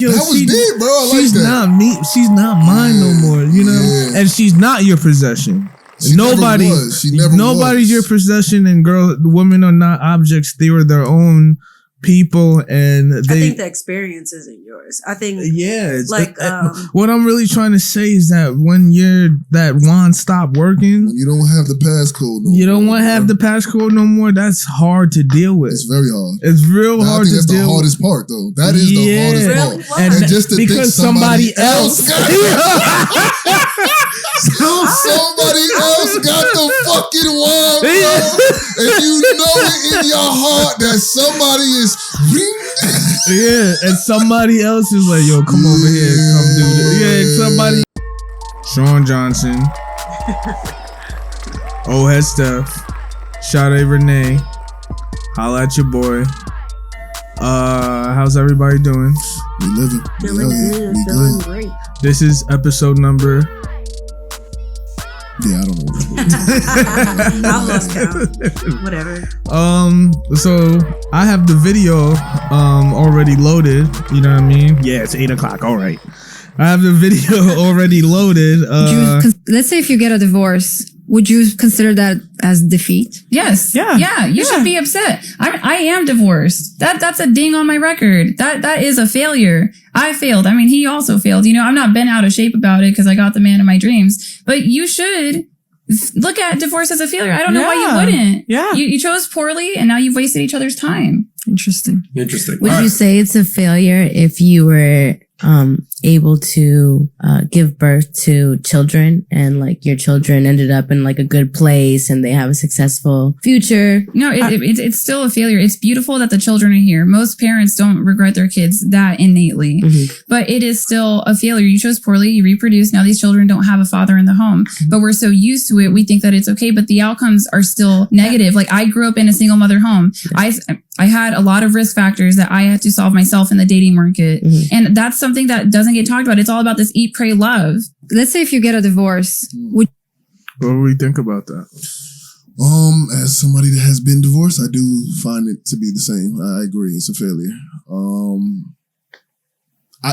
Yo, that was big, bro. I like she's that. not me. She's not mine no more. You know, and she's not your possession. Nobody's your possession, and women are not objects. They were their own people, and I think the experience isn't yours. I think what I'm really trying to say is that when that wand stopped working, when you don't have the passcode no more. You don't want to have the passcode no more. That's hard to deal with. It's very hard. It's real hard to deal with. That's the hardest part, though. That is the hardest part. And just to because somebody else got somebody else got the fucking wand, bro. And you know it in your heart that somebody is and somebody else is like, yo, come over here, come do this. Yeah, somebody. Sean Johnson. Head Steph. Sade Renee. Holla at your boy. How's everybody doing? We living. Feeling great. This is episode number. Yeah, I don't know what I lost count. Whatever. So I have the video already loaded. You know what I mean? Yeah, it's 8:00. All right. I have the video already loaded. Let's say if you get a divorce, would you consider that as defeat? Yes. Yeah. You should be upset. I am divorced. That's a ding on my record. That is a failure. I failed. I mean, he also failed. You know, I'm not bent out of shape about it because I got the man of my dreams. But you should look at divorce as a failure. I don't know why you wouldn't. Yeah. You chose poorly and now you've wasted each other's time. Interesting. Would you say it's a failure if you were able to give birth to children and like your children ended up in like a good place and they have a successful future? No, it's still a failure. It's beautiful that the children are here. Most parents don't regret their kids that innately, but it is still a failure. You chose poorly, you reproduced. Now these children don't have a father in the home, but we're so used to it. We think that it's okay, but the outcomes are still negative. Like I grew up in a single mother home. I had a lot of risk factors that I had to solve myself in the dating market. And that's something that doesn't get talked about. It's all about this eat, pray, love. Let's say if you get a divorce, what do we think about that? As somebody that has been divorced, I do find it to be the same. I agree. It's a failure.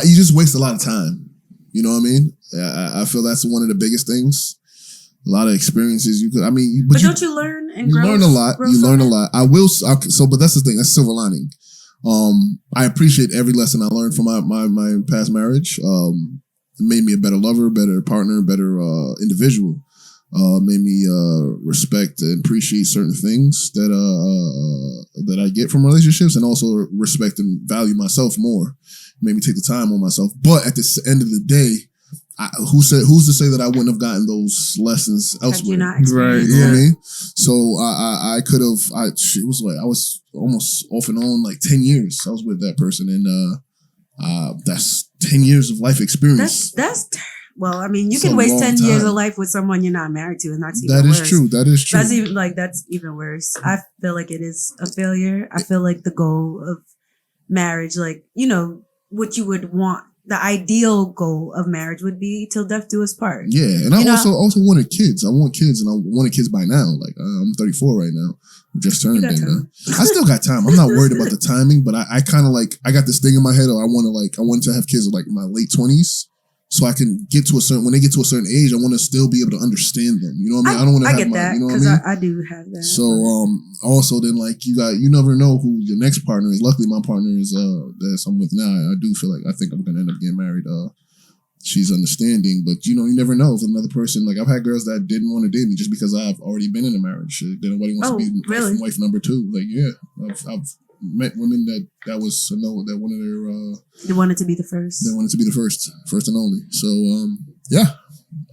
You just waste a lot of time. You know what I mean? I feel that's one of the biggest things. A lot of experiences you could. I mean, but don't you learn and grow? You learn a lot. You learn a lot. But that's the thing. That's silver lining. I appreciate every lesson I learned from my past marriage. It made me a better lover, better partner, better individual. Made me respect and appreciate certain things that I get from relationships, and also respect and value myself more. Made me take the time on myself. But at the end of the day, who's to say that I wouldn't have gotten those lessons elsewhere? Right. You know what I mean? So I could have. It was like I was almost off and on like 10 years. I was with that person, and that's 10 years of life experience. Well, I mean, you can waste 10 years of life with someone you're not married to, and that's even worse. That is true. That's even worse. I feel like it is a failure. I feel like the goal of marriage, like, you know, what you would want. The ideal goal of marriage would be till death do us part. Yeah, and I also wanted kids. I want kids, and I wanted kids by now. Like I'm 34 right now. I'm just turned in. I still got time. I'm not worried about the timing, but I kind of like I got this thing in my head. I want to have kids like in my late 20s, so I can get to when they get to a certain age, I want to still be able to understand them. You know what I mean? I don't want to have get that, you know what I mean? I do have that. So also then like you never know who your next partner is. Luckily my partner is that I'm with now. I do feel like I think I'm gonna end up getting married. She's understanding, but you never know if another person, like I've had girls that didn't want to date me just because I've already been in a marriage. Then nobody wants to be wife number two. Like I've met women that was a no, that wanted they wanted to be the first. They wanted to be the first and only. So yeah,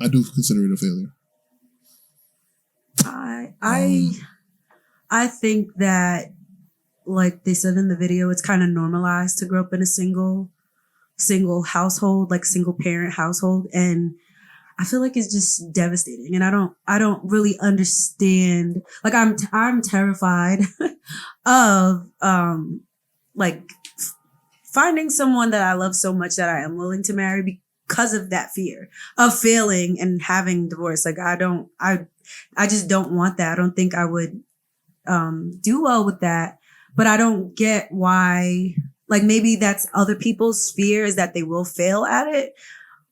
I do consider it a failure. I think that, like they said in the video, it's kind of normalized to grow up in a single household, like single parent household, and I feel like it's just devastating. And I don't really understand. Like I'm terrified of like finding someone that I love so much that I am willing to marry because of that fear of failing and having divorce. Like I just don't want that. I don't think I would do well with that. But I don't get why. Like maybe that's other people's fear is that they will fail at it.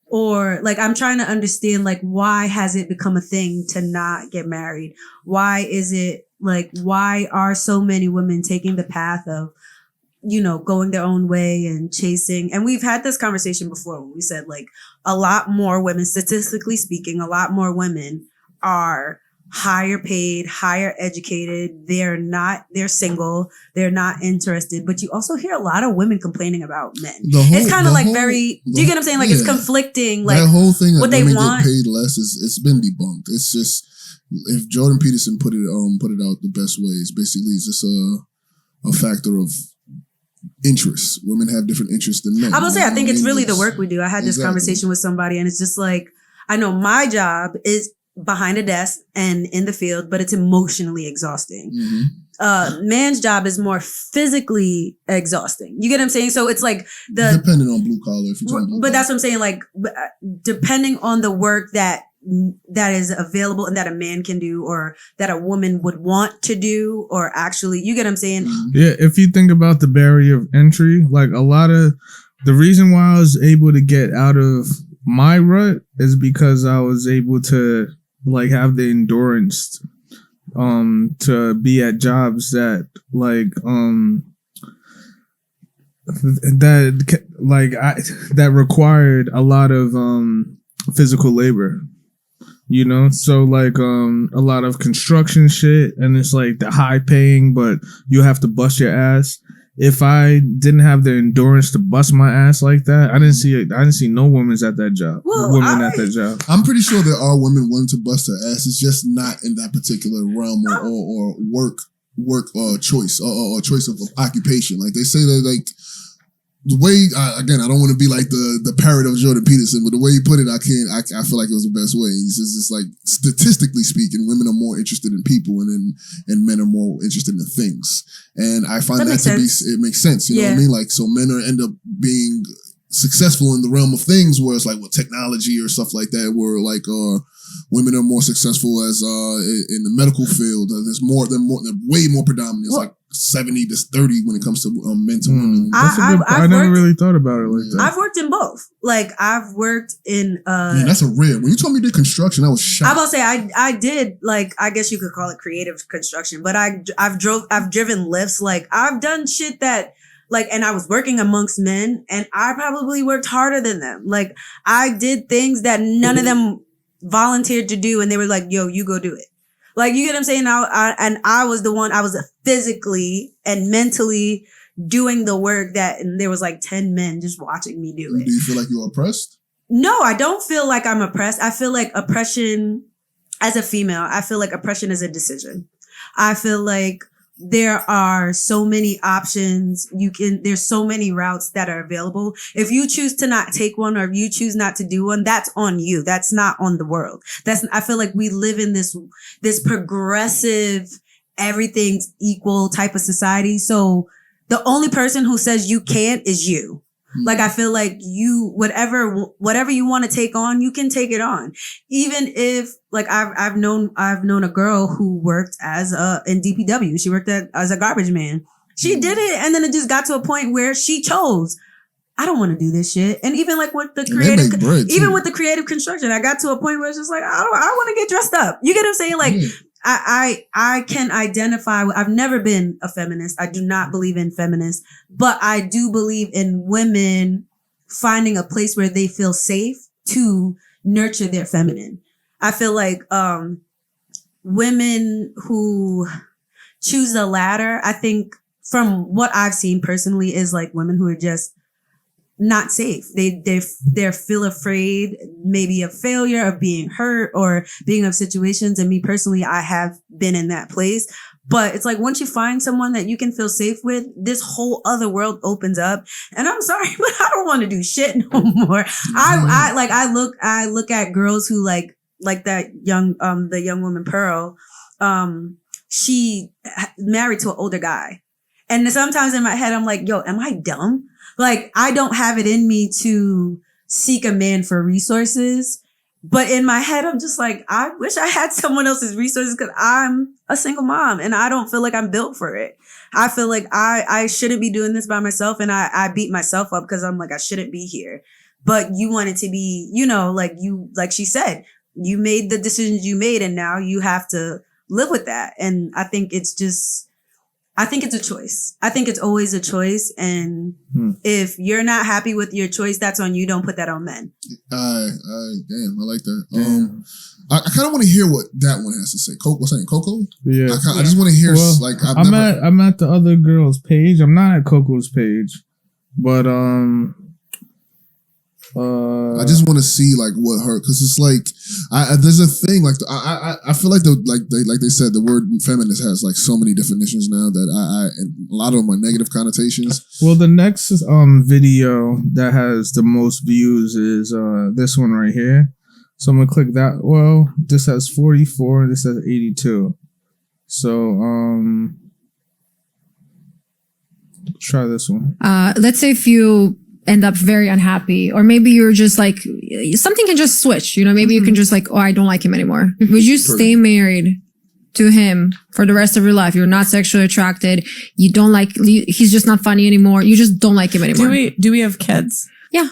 Or like, I'm trying to understand, like, why has it become a thing to not get married? Why is it like, why are so many women taking the path of, you know, going their own way and chasing? And we've had this conversation before when we said like a lot more women, statistically speaking, a lot more women are higher paid, higher educated. They're single. They're not interested. But you also hear a lot of women complaining about men. It's kind of like do you get what I'm saying? Like it's conflicting. Like that whole thing that what they women want. get paid less it's been debunked. It's just, if Jordan Peterson put it out the best way, it's basically it's just a factor of interest. Women have different interests than men. I will say, I think it's really the work we do. I had this conversation with somebody, and it's just like, I know my job is behind a desk and in the field, but it's emotionally exhausting. Man's job is more physically exhausting. You get what I'm saying? So it's like depending on blue collar, if you're talking blue collar. That's what I'm saying. Like depending on the work that is available and that a man can do, or that a woman would want to do, or actually, you get what I'm saying? Yeah. If you think about the barrier of entry, like a lot of the reason why I was able to get out of my rut is because I was able to like have the endurance to be at jobs that that required a lot of physical labor, you know? So like a lot of construction shit, and it's like the high paying, but you have to bust your ass. If I didn't have the endurance to bust my ass like that, I didn't see no women's at that job. At that job. I'm pretty sure there are women willing to bust their ass. It's just not in that particular realm or work choice or choice of occupation. Like they say that like the way I don't want to be like the parrot of Jordan Peterson, but the way you put it, I feel like it was the best way. It's just like statistically speaking, women are more interested in people, and men are more interested in things. And I find that to be, it makes sense. You know what I mean? Like, so men end up being successful in the realm of things where it's like with technology or stuff like that, where like women are more successful as in the medical field. They're way more predominant. It's like 70 to 30 when it comes to men to women. I never really thought about it like that. I've worked in both. Like I've worked in yeah, that's a rare. When you told me you did construction, I was shocked. I was about to say I did, like, I guess you could call it creative construction, but I've driven lifts. Like I've done shit that like, and I was working amongst men, and I probably worked harder than them. Like I did things that none of them volunteered to do, and they were like, yo, you go do it. Like, you get what I'm saying? I was the one, I was physically and mentally doing the work and there was like 10 men just watching me do it. Do you feel like you were oppressed? No, I don't feel like I'm oppressed. I feel like oppression, as a female, I feel like oppression is a decision. I feel like there are so many options. There's so many routes that are available. If you choose to not take one, or if you choose not to do one, that's on you. That's not on the world. I feel like we live in this progressive, everything's equal type of society. So the only person who says you can't is you. Like, I feel like whatever you want to take on, you can take it on. Even if, like, I've known a girl who worked in DPW. She worked as a garbage man. She did it, and then it just got to a point where she chose, I don't want to do this shit. And even like with the creative construction, I got to a point where it's just like, I want to get dressed up. You get what I'm saying? Like, I can identify. I've never been a feminist. I do not believe in feminists, but I do believe in women finding a place where they feel safe to nurture their feminine. I feel like women who choose the latter, I think from what I've seen personally, is like women who are just not safe. They feel afraid, maybe of failure, of being hurt, or being of situations. And me personally, I have been in that place. But it's like, once you find someone that you can feel safe with, this whole other world opens up. And I'm sorry, but I don't want to do shit no more. I look at girls who like that the young woman Pearl. She married to an older guy. And sometimes in my head, I'm like, yo, am I dumb? Like, I don't have it in me to seek a man for resources. But in my head, I'm just like, I wish I had someone else's resources, because I'm a single mom and I don't feel like I'm built for it. I feel like I shouldn't be doing this by myself, and I beat myself up because I'm like, I shouldn't be here. But you want it to be, you know, like she said, you made the decisions you made, and now you have to live with that. And I think it's a choice. I think it's always a choice. And if you're not happy with your choice, that's on you. Don't put that on men. Damn, I like that. I kind of want to hear what that one has to say. What's that? Coco? Yeah. I just want to hear, I'm at the other girl's page. I'm not at Coco's page, but I just want to see like what her, because it's like there's a thing like I feel like they said the word feminist has like so many definitions now that and a lot of them are negative connotations. Well, the next video that has the most views is this one right here. So I'm gonna click that. Well, this has 44. This has 82. So try this one. Let's say if you end up very unhappy, or maybe you're just like, something can just switch, you know, maybe you can just like, oh, I don't like him anymore. Would you stay married to him for the rest of your life? You're not sexually attracted. You don't like, he's just not funny anymore. You just don't like him anymore. Do we have kids? Yeah.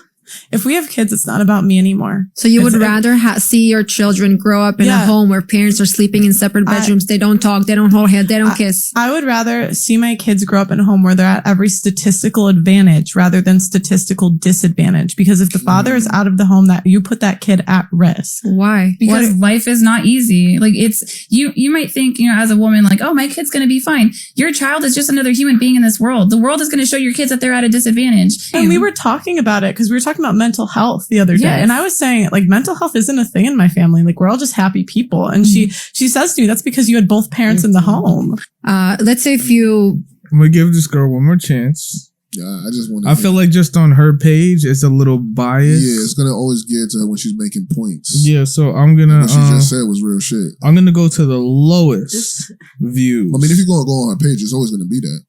If we have kids, it's not about me anymore. So you would rather see your children grow up in a home where parents are sleeping in separate bedrooms. They don't talk. They don't hold hands. They don't kiss. I would rather see my kids grow up in a home where they're at every statistical advantage rather than statistical disadvantage. Because if the father is out of the home, that you put that kid at risk. Why? Because life is not easy. Like it's, you might think, you know, as a woman, like, oh, my kid's going to be fine. Your child is just another human being in this world. The world is going to show your kids that they're at a disadvantage. And we were talking about it because we were talking about mental health the other day. Yes. And I was saying, like, mental health isn't a thing in my family. Like, we're all just happy people. And she says to me, that's because you had both parents in the home. Let's say if you... I'm going to give this girl one more chance. Yeah, I just want to... I feel like just on her page, it's a little biased. Yeah, it's going to always get to her when she's making points. Yeah, so I'm going to... What she just said was real shit. I'm going to go to the lowest views. I mean, if you're going to go on her page, it's always going to be that.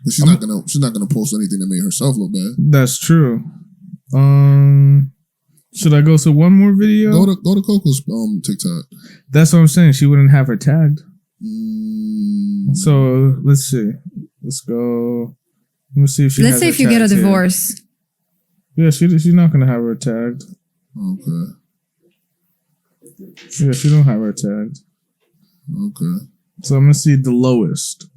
But she's not going to post anything that made herself look bad. That's true. Should I go to one more video? Go to Coco's TikTok. That's what I'm saying. She wouldn't have her tagged. So let's see. Let's go. Let me see if she. Let's say if you get a divorce. Yeah, she's not gonna have her tagged. Okay. Yeah, she don't have her tagged. Okay. So I'm gonna see the lowest.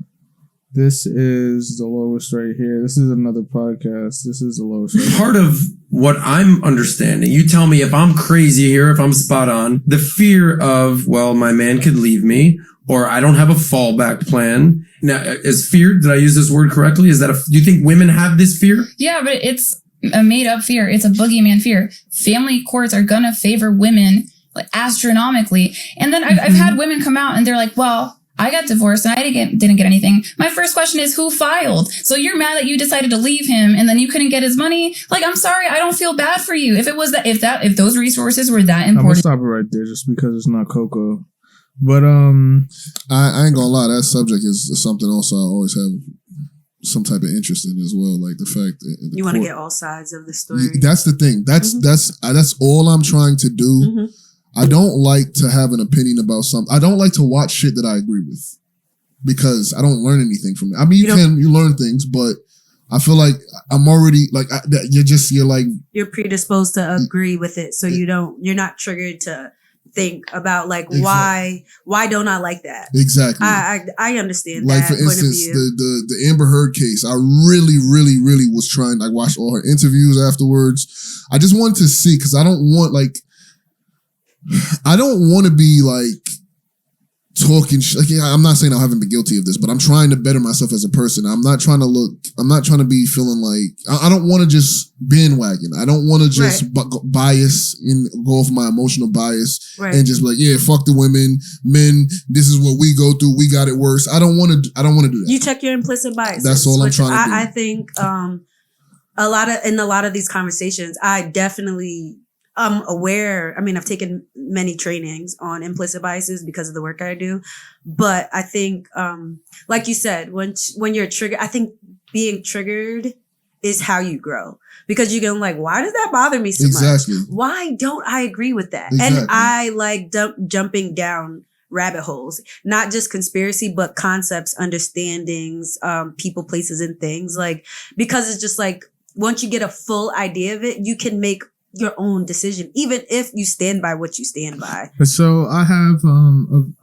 This is the lowest right here. This is another podcast. This is the lowest right here. Part of what I'm understanding, you tell me if I'm crazy here, if I'm spot on, the fear of, well, my man could leave me, or I don't have a fallback plan. Now, is fear, did I use this word correctly? Is that do you think women have this fear? Yeah, but it's a made up fear. It's a boogeyman fear. Family courts are going to favor women like astronomically. And then I've had women come out and they're like, well, I got divorced and I didn't get anything. My first question is, who filed? So you're mad that you decided to leave him and then you couldn't get his money? Like, I'm sorry, I don't feel bad for you. If it was if those resources were that important. I'm gonna stop it right there just because it's not Koko. But I ain't gonna lie, that subject is something else I always have some type of interest in as well. Like the fact that you want to get all sides of the story. That's the thing. That's all I'm trying to do. Mm-hmm. I don't like to have an opinion about something. I don't like to watch shit that I agree with because I don't learn anything from it. I mean, you learn things, but I feel like I'm already like you're predisposed to agree with it, so you're not triggered to think about like why don't I like that? Exactly. I understand like that. For instance, the Amber Heard case. I really was trying. I watched all her interviews afterwards. I just wanted to see because I don't want to be like talking like, I'm not saying I haven't been guilty of this, but I'm trying to better myself as a person. I'm not trying to be feeling like I don't want to just bandwagon. I don't want to just bias and go off my emotional bias and just be like, yeah, fuck the women, men, this is what we go through, we got it worse. I don't want to do that. You check your implicit bias. That's all I'm trying to do. I think in a lot of these conversations, I definitely aware. I mean, I've taken many trainings on implicit biases because of the work I do. But I think, like you said, when you're triggered, I think being triggered is how you grow. Because you go like, why does that bother me so much? Why don't I agree with that? Exactly. And I like jumping down rabbit holes, not just conspiracy, but concepts, understandings, people, places, and things. Like, because it's just like, once you get a full idea of it, you can make your own decision, even if you stand by what you stand by. So I have,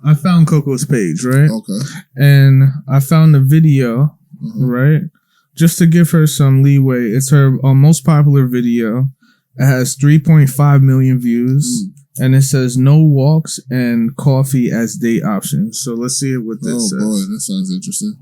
I found Koko's page, right? Okay. And I found a video, right? Just to give her some leeway. It's her most popular video. It has 3.5 million views. And it says no walks and coffee as date options. So let's see what this says. Oh boy, that sounds interesting.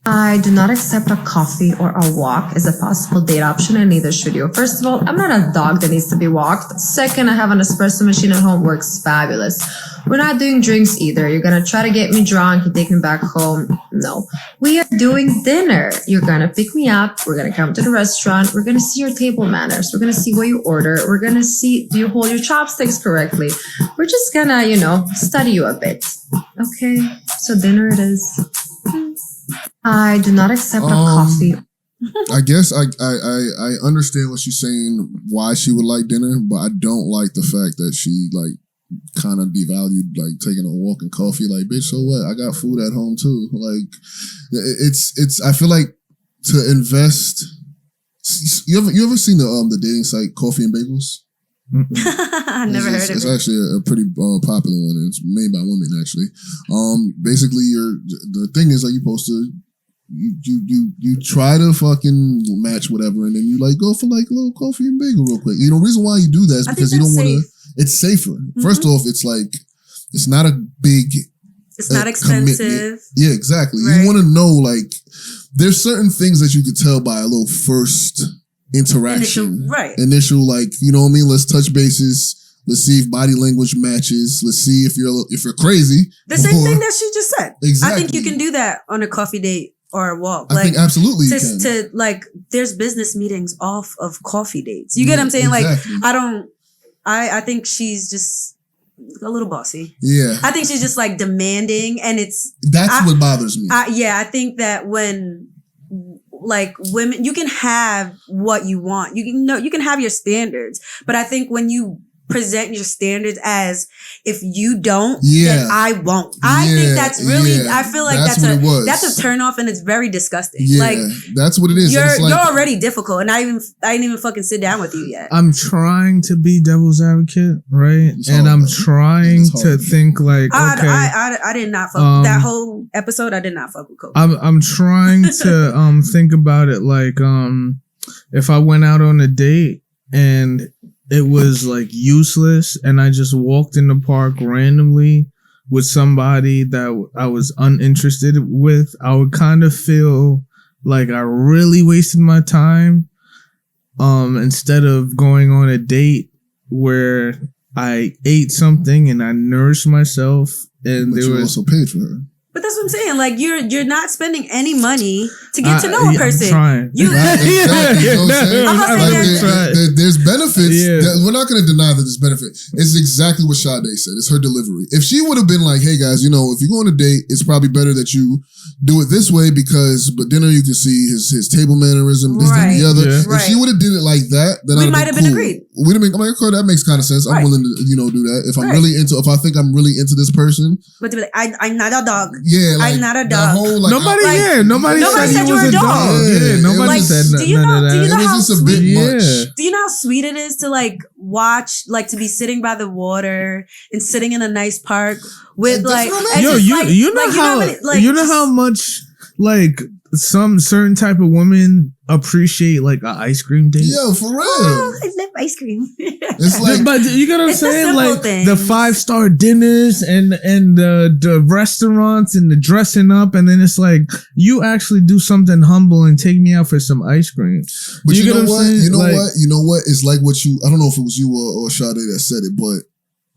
I do not accept a coffee or a walk as a possible date option, and neither should you. First of all, I'm not a dog that needs to be walked. Second, I have an espresso machine at home, works fabulous. We're not doing drinks either. You're gonna try to get me drunk and take me back home. No. We are doing dinner. You're gonna pick me up. We're gonna come to the restaurant. We're gonna see your table manners. We're gonna see what you order. We're gonna see, do you hold your chopsticks correctly? We're just gonna, study you a bit. Okay, so dinner it is. I do not accept a coffee. I guess I understand what she's saying, why she would like dinner, but I don't like the fact that she like kind of devalued like taking a walk and coffee. Like, bitch, so what? I got food at home too. Like, it's. I feel like to invest. You ever seen the dating site Coffee and Bagels? I never heard of it. It's actually a pretty popular one. It's made by women actually. Basically, the thing is like you're supposed to. You try to fucking match whatever, and then you like go for like a little coffee and bagel real quick. The reason why you do that is because you don't want to. It's safer. First off, it's like it's not a big. It's not expensive. Commitment. Yeah, exactly. Right. You want to know like there's certain things that you could tell by a little first interaction. Initial like you know what I mean. Let's touch bases. Let's see if body language matches. Let's see if you're crazy. The same thing that she just said. Exactly. I think you can do that on a coffee date. Or a walk. I think absolutely you can. To like, there's business meetings off of coffee dates. You get what I'm saying? Exactly. Like, I think she's just a little bossy. Yeah. I think she's just like demanding, and that's what bothers me. I think that when like women, you can have what you want. You can have your standards, but I think when you present your standards as if you don't, then I won't. I think that's really. I feel like that's a turn off, and it's very disgusting. Yeah, like that's what it is. You're already difficult, and I didn't even fucking sit down with you yet. I'm trying to be devil's advocate, right? And I'm trying to think like, okay, I did not fuck that whole episode. I did not fuck with Koko. I'm trying to think about it like if I went out on a date and it was like useless and I just walked in the park randomly with somebody that I was uninterested with, I would kind of feel like I really wasted my time instead of going on a date where I ate something and I nourished myself and but you also paid for her. But that's what I'm saying. Like you're not spending any money to get to know a person. I'm trying. There's benefits. We're not going to deny that there's benefit. It's exactly what Sade said. It's her delivery. If she would have been like, "Hey guys, if you go on a date, it's probably better that you do it this way because but dinner you can see his table mannerism, this, that, and the other." Yeah. If she would have did it like that, then we might have been agreed. We'd have been. I'm like, okay, that makes kind of sense. I'm willing to do that if I'm really into. If I think I'm really into this person, but to be like, I'm not a dog. Yeah, like, I'm not a dog. Whole, like, nobody said you was a dog. Yeah, nobody said none of that. Do you know it was just a bit much. Do you know how sweet it is to like watch, like to be sitting by the water and sitting in a nice park with like, you know how much like some certain type of women appreciate like an ice cream date. Yo, for real. Oh, I love ice cream. It's like, but you get what I'm saying? Like the 5-star dinners and the restaurants and the dressing up, and then it's like you actually do something humble and take me out for some ice cream. But you know what? You know what? It's like what you. I don't know if it was you or Sade that said it, but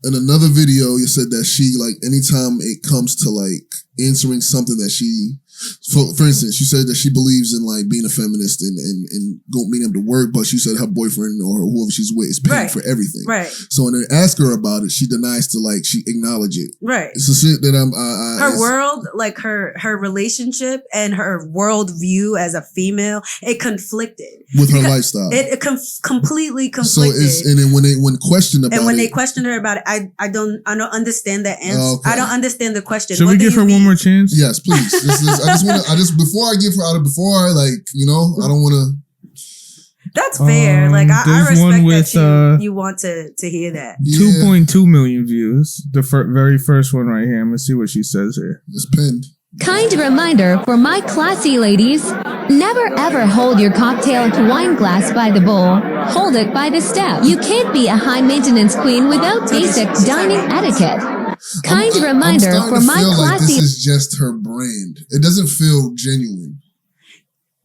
in another video, you said that she like anytime it comes to like answering something that she For instance, she said that she believes in like being a feminist and being able to work, but she said her boyfriend or whoever she's with is paying for everything. Right. So when they ask her about it, she denies to like she acknowledge it. Right. It's the shit that her world, like her relationship and her world view as a female, it conflicted with her lifestyle. It completely conflicted. So it's and then when questioned about it, and when they questioned her about it, I don't understand the answer. I don't understand the question. Should we give her one more chance? Yes, please. Before I give her out of I don't want to. That's fair. Like I respect one with, that you want to hear that. 2.2 million views. The very first one right here. I'm gonna see what she says here. It's pinned. Kind reminder for my classy ladies: never ever hold your cocktail wine glass by the bowl. Hold it by the stem. You can't be a high maintenance queen without basic dining etiquette. Kind reminder for my classy. This is just her brand. It doesn't feel genuine.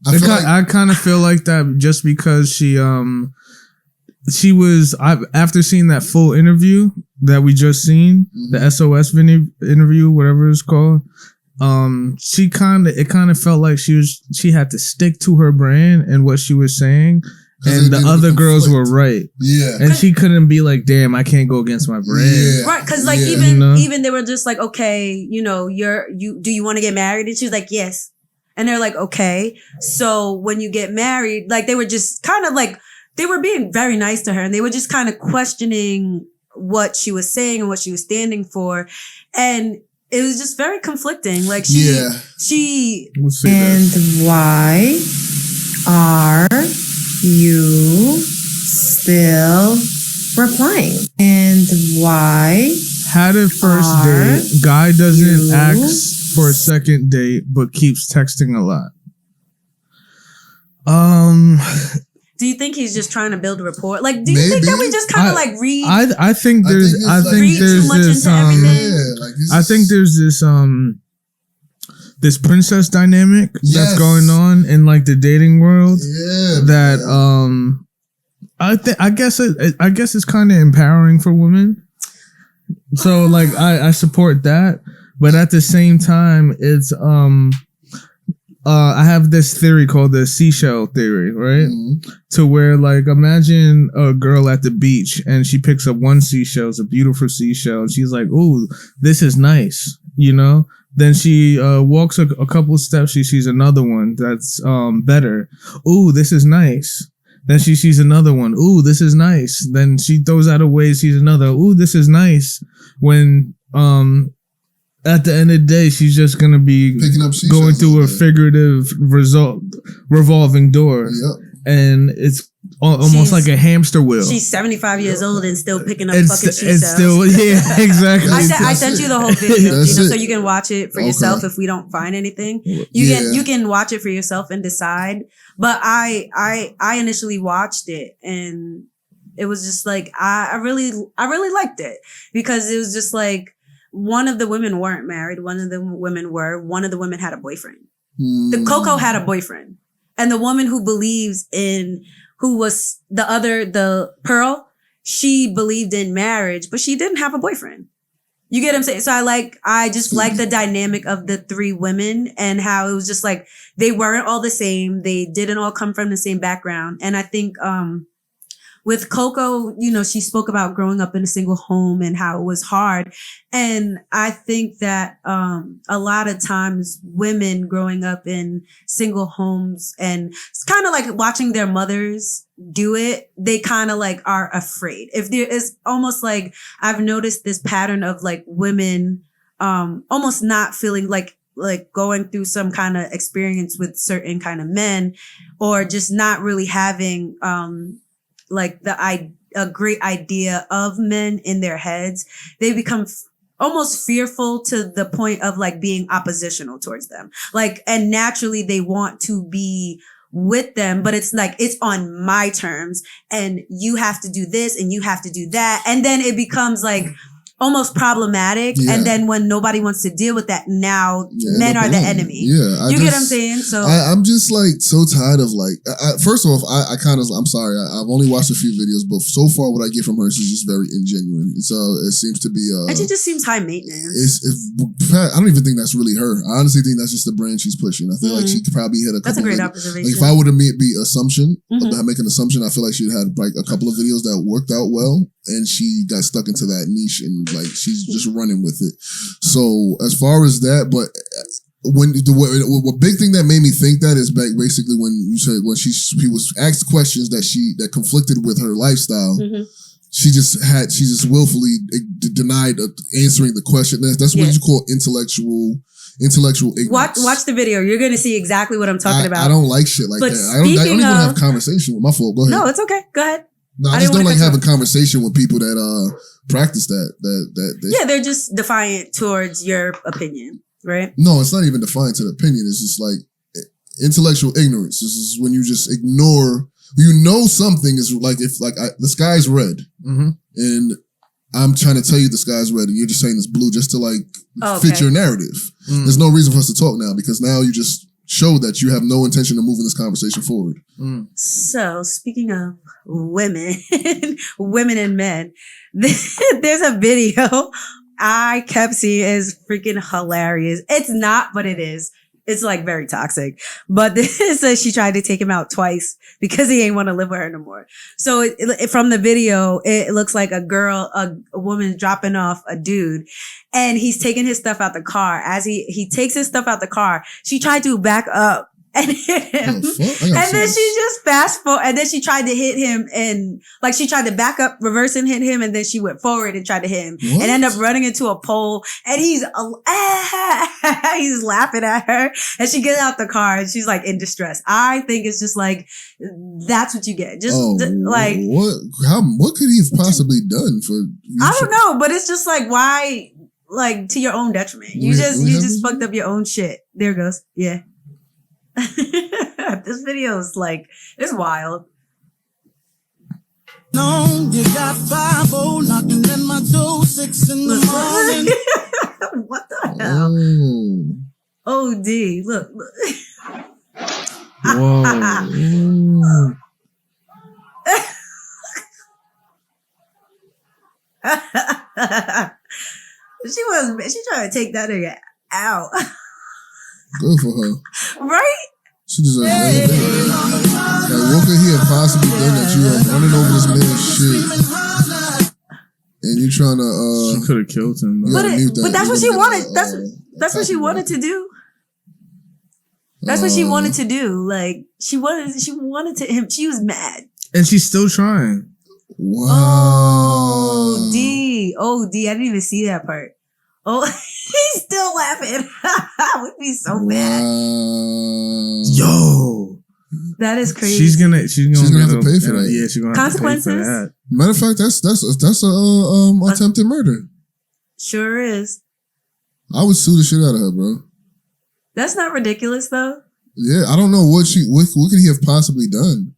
I kind of feel like that just because she was after seeing that full interview that we just seen, the SOS interview, whatever it's called. It kind of felt like she had to stick to her brand and what she was saying. And the other girls were right. Yeah. And she couldn't be like, damn, I can't go against my brand. Yeah. Right. Cause like even they were just like, okay, do you want to get married? And she was like, yes. And they're like, okay. So when you get married, like they were just kind of like, they were being very nice to her and they were just kind of questioning what she was saying and what she was standing for. And it was just very conflicting. Like and why are you still replying? And why? Had a first date. Guy doesn't ask for a second date, but keeps texting a lot. Do you think he's just trying to build a rapport? Like, do you think that we just kind of like read? I think there's this. I think there's this princess dynamic that's going on in like the dating world. Yeah. That I guess it's kind of empowering for women. So like I support that, but at the same time, it's I have this theory called the seashell theory, right? Mm-hmm. To where like imagine a girl at the beach and she picks up one seashell, it's a beautiful seashell, and she's like, "Ooh, this is nice," Then she walks a couple steps, she sees another one that's better. "Ooh, this is nice." Then she sees another one. "Ooh, this is nice." Then she throws out a way, sees another. "Ooh, this is nice." When at the end of the day, she's just gonna be going through a figurative revolving door, and it's almost like a hamster wheel. She's 75 years old and still picking up fucking she-shells. It's still, yeah, exactly. I sent you the whole video, so you can watch it for yourself. If we don't find anything, you can watch it for yourself and decide. But I initially watched it and it was just like I really liked it because it was just like. One of the women weren't married. One of the women were. One of the women had a boyfriend. The Koko had a boyfriend. And the woman who was the Pearl, she believed in marriage, but she didn't have a boyfriend. You get what I'm saying? So I just like the dynamic of the three women and how it was just like, they weren't all the same. They didn't all come from the same background. And I think, with Koko, she spoke about growing up in a single home and how it was hard. And I think that a lot of times women growing up in single homes and it's kind of like watching their mothers do it, they kind of like are afraid. If there is almost like I've noticed this pattern of like women almost not feeling like going through some kind of experience with certain kind of men or just not really having like a great idea of men in their heads. They become almost fearful to the point of like being oppositional towards them. Like, and naturally they want to be with them, but it's like, it's on my terms and you have to do this and you have to do that. And then it becomes like, almost problematic. Yeah. And then when nobody wants to deal with that, now men are the enemy. Yeah. You get what I'm saying? So I'm just like so tired of like, first off, I kind of, I'm sorry. I've only watched a few videos, but so far what I get from her, she's just very ingenuine. It seems to be, and she just seems high maintenance. I don't even think that's really her. I honestly think that's just the brand she's pushing. I feel like she could probably hit a couple. That's a great like observation. if I were to make an assumption, I feel like she'd had like a couple of videos that worked out well, and she got stuck into that niche, and like she's just running with it. So as far as that, but when the big thing that made me think that is basically when you said when she was asked questions that conflicted with her lifestyle. She just willfully denied answering the question. That's what you call intellectual ignorance. Watch the video. You're going to see exactly what I'm talking about. I don't like shit like that. I don't even want to have a conversation with my fault. Go ahead. No, it's okay. Go ahead. No, I just don't like having conversation with people that practice that. Yeah, they're just defiant towards your opinion, right? No, it's not even defiant to the opinion. It's just like intellectual ignorance. This is when you just ignore. You know something is like the sky's red, and I'm trying to tell you the sky's red, and you're just saying it's blue just to like fit your narrative. There's no reason for us to talk now because now you just show that you have no intention of moving this conversation forward. So speaking of women, women and men, there's a video I kept seeing is freaking hilarious. It's not, but it is. It's like very toxic. But this says she tried to take him out twice because he ain't want to live with her no more. So from the video, it looks like a woman dropping off a dude and he's taking his stuff out the car. As he takes his stuff out the car, she tried to back up and hit him. And then she just fast forward, and then she tried to hit him, and like she tried to back up, reverse and hit him, and then she went forward and tried to hit him, and ended up running into a pole, and he's laughing at her, and she gets out the car, and she's like in distress. I think it's just like, that's what you get. Just like, what could he have possibly done for you? I don't know, but it's just like, why, like to your own detriment. You just fucked up your own shit. There it goes. Yeah. This video is like, it's wild. No, you got 5-0 knocking at my door, 6 in the morning. What the hell? OD, look. Whoa. She trying to take that nigga out. Good for her. Right? She deserves everything. Like, what could he have possibly done that you are running over this man's shit? And you trying to she could have killed him. But that's what she wanted. That's what she wanted to do. That's what she wanted to do. Like she wanted to him. She was mad. And she's still trying. Wow. Oh, D. I didn't even see that part. Oh, he's still laughing. Would be so mad. Yo, that is crazy. She's gonna have to pay for that. Yeah, she's gonna have to pay for that. Matter of fact, that's a attempted murder. Sure is. I would sue the shit out of her, bro. That's not ridiculous, though. Yeah, I don't know what could he have possibly done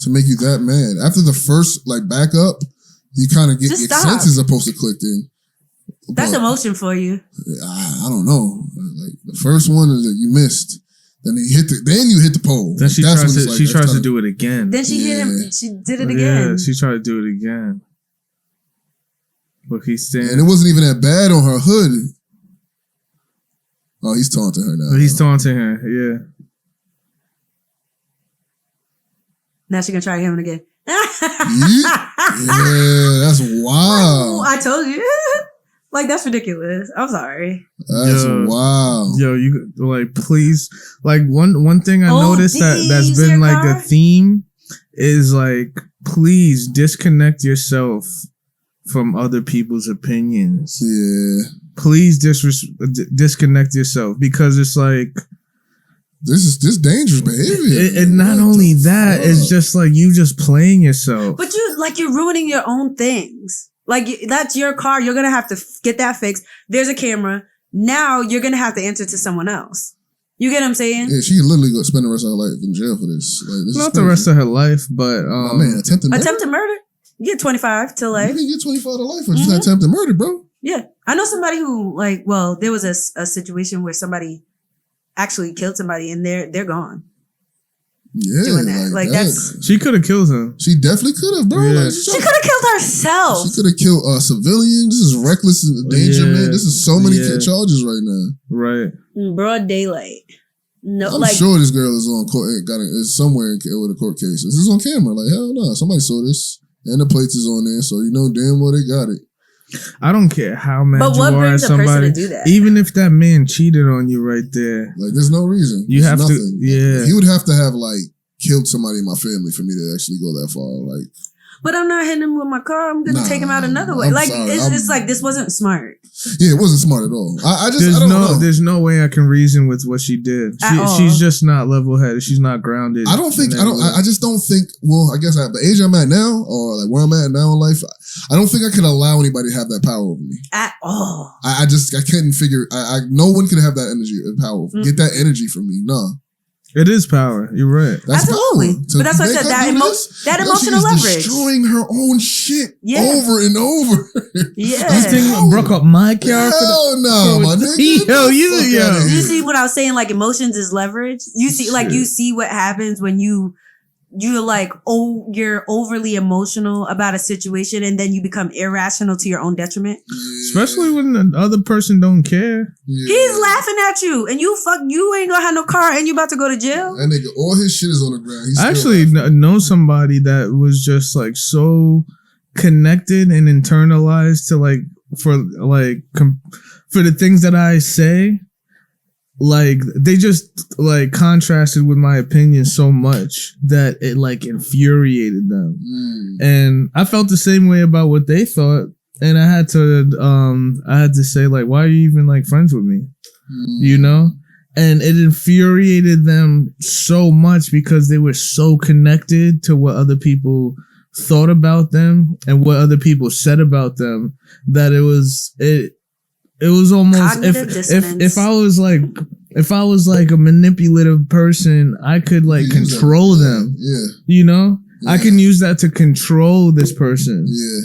to make you that mad. After the first like back up, you kind of get your senses supposed to click in. That's emotion for you. I don't know. Like the first one is that you missed. Then you hit the pole. Then she tries to do it again. Then she hit him. She did it again. Yeah, she tried to do it again. Look, he's standing. And it wasn't even that bad on her hood. Oh, he's taunting her now. He's taunting her. Yeah. Now she's gonna try him again. Yeah, that's wild. I told you. Like, that's ridiculous. I'm sorry. That's wild. Yo, you like, please. Like, one thing I noticed that's been like a theme is like, please disconnect yourself from other people's opinions. Yeah. Please disconnect yourself, because it's like, this is dangerous behavior. And not only that, it's just like you just playing yourself. But you're ruining your own things. Like, that's your car. You're going to have to get that fixed. There's a camera. Now you're going to have to answer to someone else. You get what I'm saying? Yeah, she literally going to spend the rest of her life in jail for this. Like, Not the rest of her life, but... attempted murder? Attempted murder? You get 25 to life. You can get 25 to life for just attempted murder, bro. Yeah. I know somebody who there was a situation where somebody actually killed somebody and they're gone. Yeah. Doing that. Like that's... She could have killed him. She definitely could have, bro. Yeah. Like, she could have killed herself. She could have killed civilians. This is reckless endangerment. This is so many charges right now. Right. In broad daylight. No, I'm sure this girl is on court. Is somewhere with a court case. This is on camera. Like hell no, somebody saw this, and the plates is on there, so you know damn well they got it. I don't care how mad but you what are at brings a person somebody, to do that? even if that man cheated on you right there. Like there's no reason. You have nothing. to. Yeah. He would have to have like killed somebody in my family for me to actually go that far. Like. But I'm not hitting him with my car. I'm gonna take him out another way. I'm like sorry. it's like this wasn't smart. Yeah, it wasn't smart at all. I don't know. There's no way I can reason with what she did. She's just not level headed. She's not grounded. I just don't think. Well, I guess at the age I'm at now, or like where I'm at now in life, I don't think I could allow anybody to have that power over me at all. I couldn't figure. No one could have that energy and power. Get that energy from me. No. It is power. You're right. That's absolutely. Power. But that's why I said that emotional leverage. Destroying her own shit over and over. Yeah. This thing broke up my car. Hell no, my nigga. You see what I was saying? Like emotions is leverage. You see, you see what happens when you're like, you're overly emotional about a situation and then you become irrational to your own detriment. Especially when the other person don't care. Yeah. He's laughing at you and you ain't gonna have no car and you about to go to jail. That nigga, all his shit is on the ground. I actually know somebody that was just like so connected and internalized to for the things that I say. Like they just like contrasted with my opinion so much that it like infuriated them. And I felt the same way about what they thought. And I had to say like, why are you even like friends with me? You know? And it infuriated them so much because they were so connected to what other people thought about them and what other people said about them that it was almost if I was like a manipulative person, I could like control them. Yeah. You know? Yeah. I can use that to control this person. Yeah.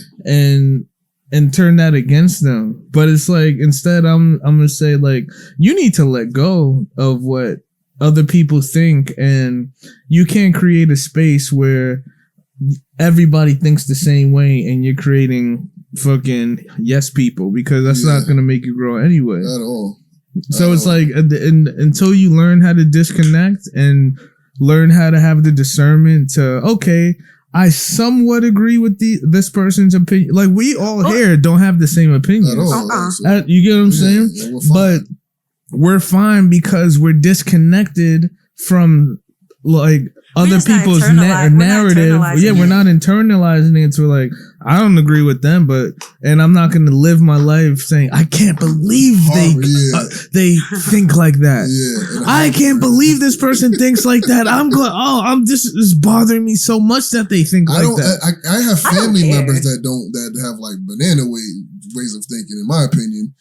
And turn that against them. But it's like instead I'm gonna say like you need to let go of what other people think, and you can't create a space where everybody thinks the same way and you're creating fucking yes people, because that's not gonna make you grow anyway at all. So it's like until you learn how to disconnect and learn how to have the discernment to, okay, I somewhat agree with this person's opinion. Like we all here don't have the same opinions. You get what I'm saying? Yeah, but we're fine because we're disconnected from like other people's narrative. We're not internalizing it to like, I don't agree with them, and I'm not going to live my life saying, I can't believe they think like that. Yeah, I can't believe this person thinks like that. This is bothering me so much that they think like that. I have family members that have like banana ways of thinking, in my opinion.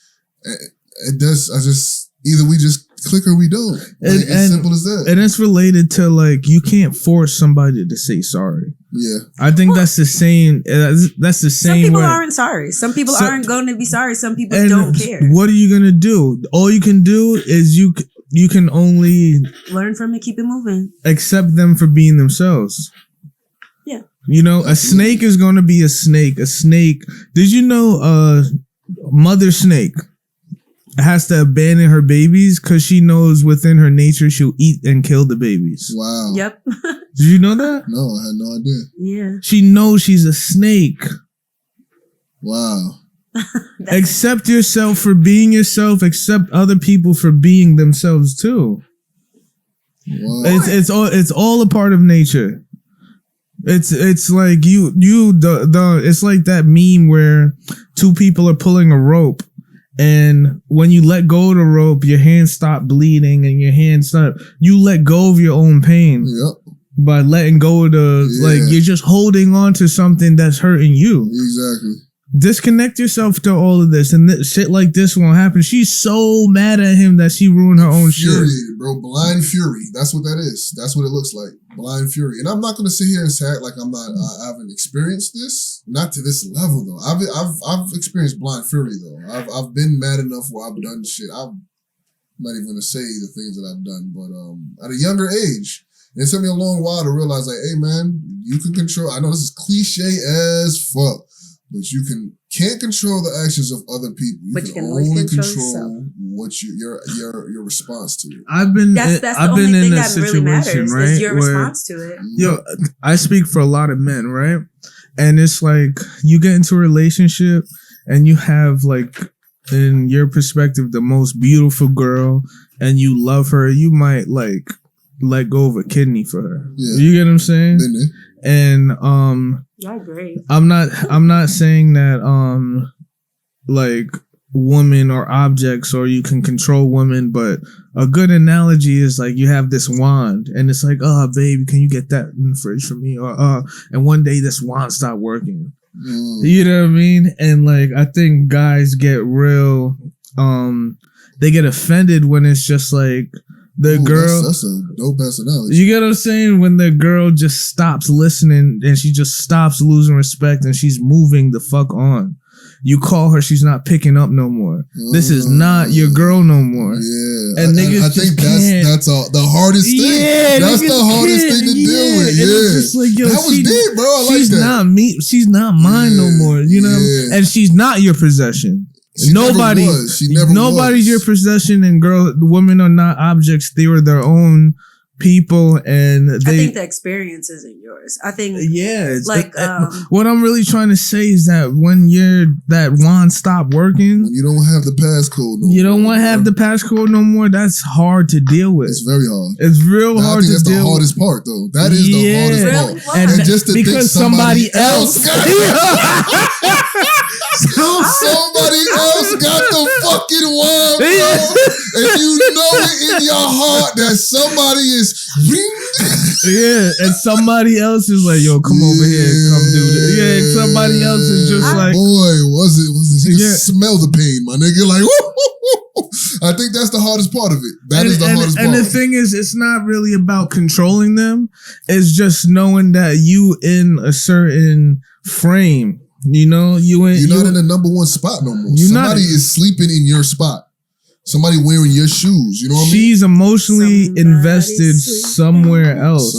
Either we just click or we don't. It's simple as that. And it's related to like, you can't force somebody to say sorry. Yeah. I think that's the same. That's the same. Some people aren't sorry. Some people aren't going to be sorry. Some people don't care. What are you going to do? All you can do is you can only learn from it, keep it moving. Accept them for being themselves. Yeah. You know, a snake is going to be a snake. A snake. Did you know mother snake has to abandon her babies because she knows within her nature she'll eat and kill the babies? Wow. Yep. Did you know that? No, I had no idea. Yeah. She knows she's a snake. Wow. Accept yourself for being yourself. Accept other people for being themselves too. Wow. It's all a part of nature. It's like it's like that meme where two people are pulling a rope. And when you let go of the rope, your hands stop bleeding and you let go of your own pain. Yep. By letting go of you're just holding on to something that's hurting you. Exactly. disconnect yourself to all of this, and shit like this won't happen. She's so mad at him that she ruined her own shit. Bro, blind fury. That's what that is. That's what it looks like. Blind fury. And I'm not gonna sit here and say like I haven't experienced this. Not to this level though. I've experienced blind fury though. I've been mad enough where I've done shit. I'm not even gonna say the things that I've done, but at a younger age. It took me a long while to realize, like, hey man, you can control. I know this is cliche as fuck, but you can't control the actions of other people. You can only control what your response to it. I've been in that situation, really matters, right? Is your response to it. Yo, I speak for a lot of men, right? And it's like you get into a relationship and you have like, in your perspective, the most beautiful girl, and you love her. You might like let go of a kidney for her. Yeah. You get what I'm saying? And I agree. I'm not saying that like women or objects or you can control women, but a good analogy is like you have this wand and it's like, oh baby, can you get that in the fridge for me? Or and one day this wand stopped working. You know what I mean? And like I think guys get real they get offended when it's just like the girl. That's a dope ass analogy. You get what I'm saying? When the girl just stops listening and she just stops losing respect and she's moving the fuck on. You call her, she's not picking up no more. This is not your girl no more. Yeah, and niggas I think that's the hardest thing. Yeah, that's the hardest thing to deal with. Yeah, just like, yo, that was deep, bro. I like she's that. Not me. She's not mine no more. You know, and she's not your possession. Nobody's your possession, and women are not objects. They were their own people, and I think the experience isn't yours. I think what I'm really trying to say is that when that wand stopped working, when you don't have the passcode no more. You don't want to have the passcode no more. That's hard to deal with. It's very hard. It's real hard to deal with. That's the hardest part though. That is the hardest part. And just to because somebody else somebody else got the fucking wand, bro. And you know it in your heart that somebody is and somebody else is like, yo, come over here, come do this. Yeah, somebody else is just like, boy, was it? You can smell the pain, my nigga. Like, I think that's the hardest part of it. That is the hardest part. And the thing is, it's not really about controlling them. It's just knowing that you in a certain frame. You know, you're not in the number one spot no more. Somebody is sleeping in your spot. Somebody wearing your shoes. You know what I mean? She's emotionally invested somewhere else.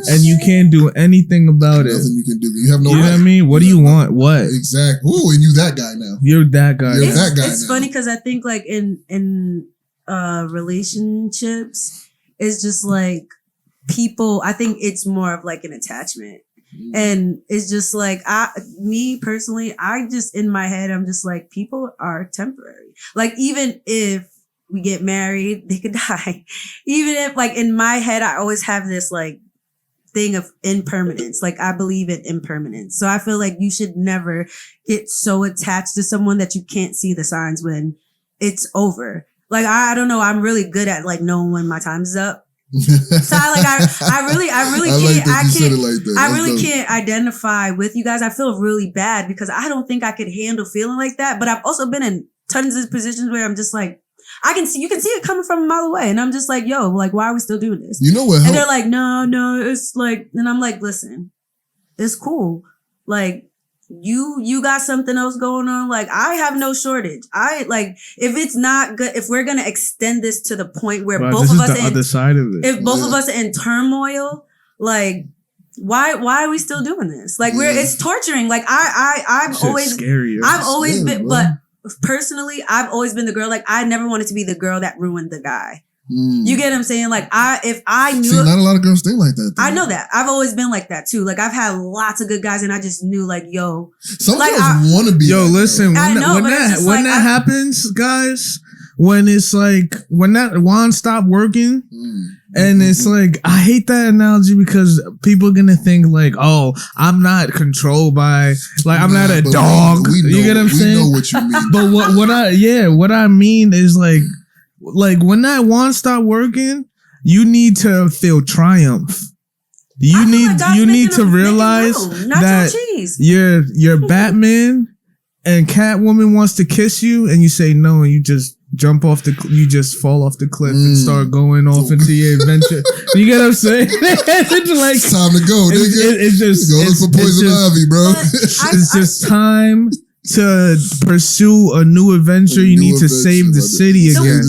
And you can't do anything about it. Nothing you can do. You have no You know what I mean? What do you want? What? Exactly. Ooh, and you that guy now. You're that guy. It's funny because I think like in relationships, it's just like people, I think it's more of like an attachment. And it's just like, me personally, I just, in my head, I'm just like, people are temporary. Like, even if we get married, they could die. Even if, like, in my head, I always have this, like, thing of impermanence. Like, I believe in impermanence. So I feel like you should never get so attached to someone that you can't see the signs when it's over. Like, I don't know. I'm really good at, like, knowing when my time's up. So I really can't identify with you guys. I feel really bad because I don't think I could handle feeling like that. But I've also been in tons of positions where I'm just like, you can see it coming from a mile away, and I'm just like, yo, like, why are we still doing this? You know what? And they're like, no, it's like, and I'm like, listen, it's cool. Like, you got something else going on. Like, I have no shortage. If it's not good, if we're gonna extend this to the point where both of us are in turmoil, like, why are we still doing this? Like, it's torturing. Like, I've always been, but personally, I've always been the girl. Like, I never wanted to be the girl that ruined the guy. You get what I'm saying? Like, if I knew, not a lot of girls think like that. I know that. I've always been like that too. Like, I've had lots of good guys, and I just knew, like, yo, some girls want to be. Yo, listen, when that happens, guys, when it's like when that wand stopped working, and it's like, I hate that analogy because people are gonna think like, oh, I'm not controlled by, like, I'm not a dog. You get what I'm saying? We know what you mean. But what I mean is like when that wand stopped working, you need to feel triumph. You need to realize that you're Batman and Catwoman wants to kiss you, and you say no, and you just you just fall off the cliff and start going off into your adventure. You get what I'm saying? It's like it's time to go, nigga. It's just go look for poison ivy, bro. It's just time to pursue a new adventure. You need to save the city again.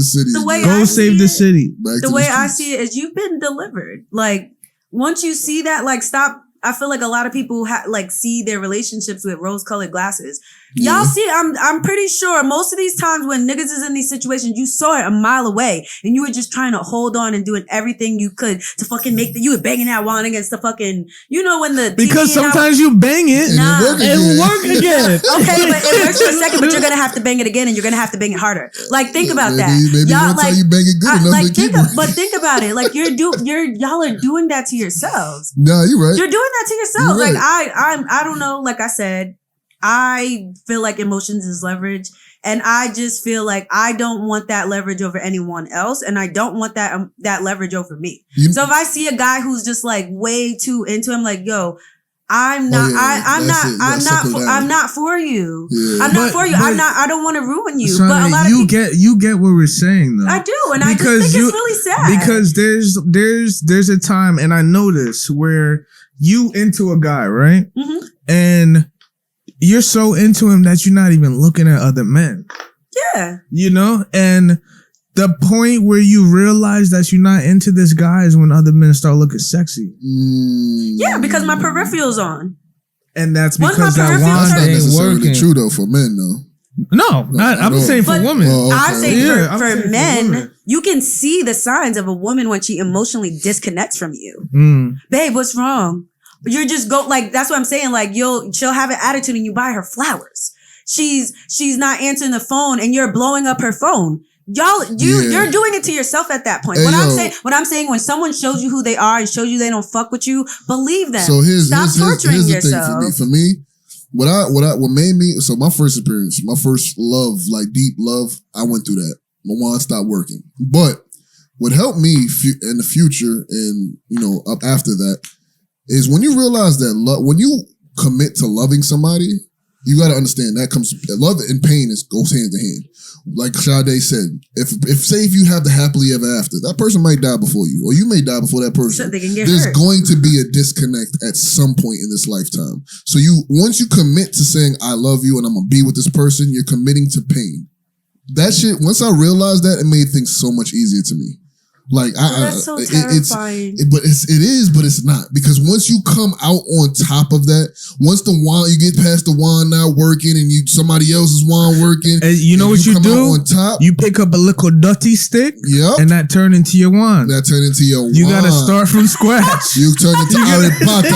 Go save the city. The way I see it is you've been delivered. Like, once you see that, like, stop. I feel like a lot of people see their relationships with rose-colored glasses. Y'all see, I'm pretty sure most of these times when niggas is in these situations, you saw it a mile away and you were just trying to hold on and doing everything you could to fucking you were banging that wand against the fucking, when the because sometimes you bang it and it work again. Okay, but it works for a second, but you're gonna have to bang it again and you're gonna have to bang it harder. Like, think about that. Maybe y'all, one time you bang it good enough. But think about it. Like, y'all are doing that to yourselves. No, you're right. You're doing that to yourselves. Right. Like, I don't know. Like I said, I feel like emotions is leverage, and I just feel like I don't want that leverage over anyone else, and I don't want that leverage over me. So if I see a guy who's just like way too into him, like, yo, I'm not for you. Yeah. I'm not for you. I don't want to ruin you. Sonny, but a lot of you get what we're saying though. I do, and I just think it's really sad because there's a time, and I know this, where you into a guy, right? Mm-hmm. And you're so into him that you're not even looking at other men. Yeah. And the point where you realize that you're not into this guy is when other men start looking sexy. Yeah, because my peripheral's on. And that's because that wand ain't working. True though for men though. No, I'm saying for women. Oh, okay. I'm saying for men, you can see the signs of a woman when she emotionally disconnects from you. Babe, what's wrong? You're just that's what I'm saying. Like, she'll have an attitude and you buy her flowers. She's not answering the phone and you're blowing up her phone. You're doing it to yourself at that point. What I'm saying, when someone shows you who they are and shows you they don't fuck with you, believe them. So Stop torturing yourself. Thing for me, what made me, so my first experience, my first love, like deep love, I went through that. My wand stopped working. But what helped me in the future and, up after that, is when you realize that when you commit to loving somebody, you got to understand that love and pain goes hand in hand. Like Sade said, if you have the happily ever after, that person might die before you, or you may die before that person. So they can get There's hurt. going to be a disconnect at some point in this lifetime. So once you commit to saying I love you and I'm gonna be with this person, you're committing to pain. That shit. Once I realized that, it made things so much easier to me. Like that's so terrifying. But it's not, because once you come out on top of that, once you get past the wand not working and somebody else's wand working, and you know what you do? On top, you pick up a little dirty stick, and that turn into your wand. You gotta start from scratch. You turn into Harry Potter.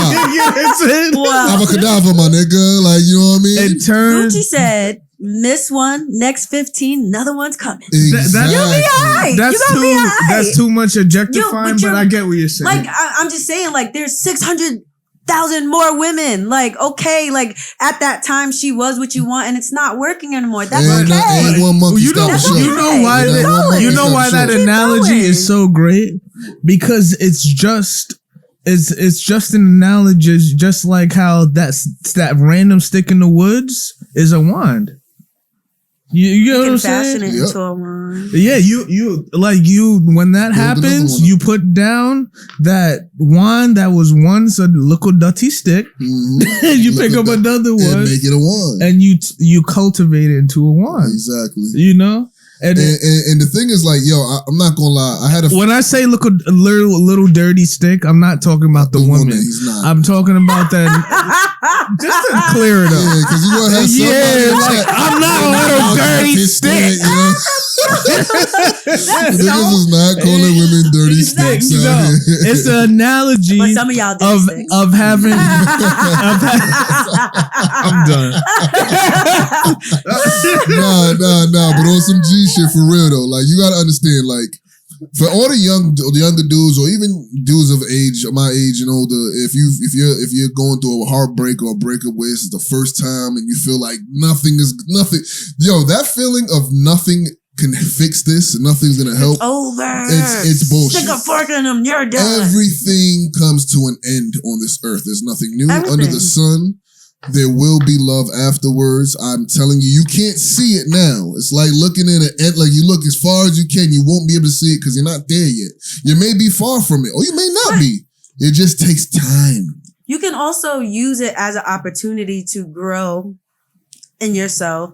Abracadabra, my nigga. Like, you know what I mean? And turn. Gucci said, miss one, next 15, another one's coming. Exactly. You'll be all right. That's too much objectifying, but I get what you're saying. Like, I'm just saying, like, there's 600,000 more women. Like, okay, like, at that time she was what you want and it's not working anymore. That's okay. You know why that analogy is so great? Because it's just an analogy, just like how that random stick in the woods is a wand. You know what I'm saying? Fashion it into a wand. Yeah, you when that happens, you put down that wand that was once a little dirty stick. Mm-hmm. You pick up another one and make it a wand, and you cultivate it into a wand. Exactly. And the thing is, like, I'm not gonna lie. When I say little dirty stick, I'm not talking about the woman. He's not. I'm talking about that. Just to clear it up. Yeah, because you gonna have somebody. I'm not a little dirty stick. Niggas is not calling women dirty sticks. It's an analogy but some of y'all of having. I'm done. Nah. But on some G shit for real though, like, you gotta understand, like, for all the younger dudes, or even dudes of age, my age and older, if you're going through a heartbreak or a breakup where this is the first time and you feel like nothing, that feeling of nothing can fix this and nothing's gonna help. It's over. It's bullshit. Stick a fork in them, you're done. Everything comes to an end on this earth. There's nothing new under the sun. There will be love afterwards. I'm telling you, you can't see it now. It's like looking in it, like you look as far as you can, you won't be able to see it because you're not there yet. You may be far from it, or you may not be. It just takes time. You can also use it as an opportunity to grow in yourself.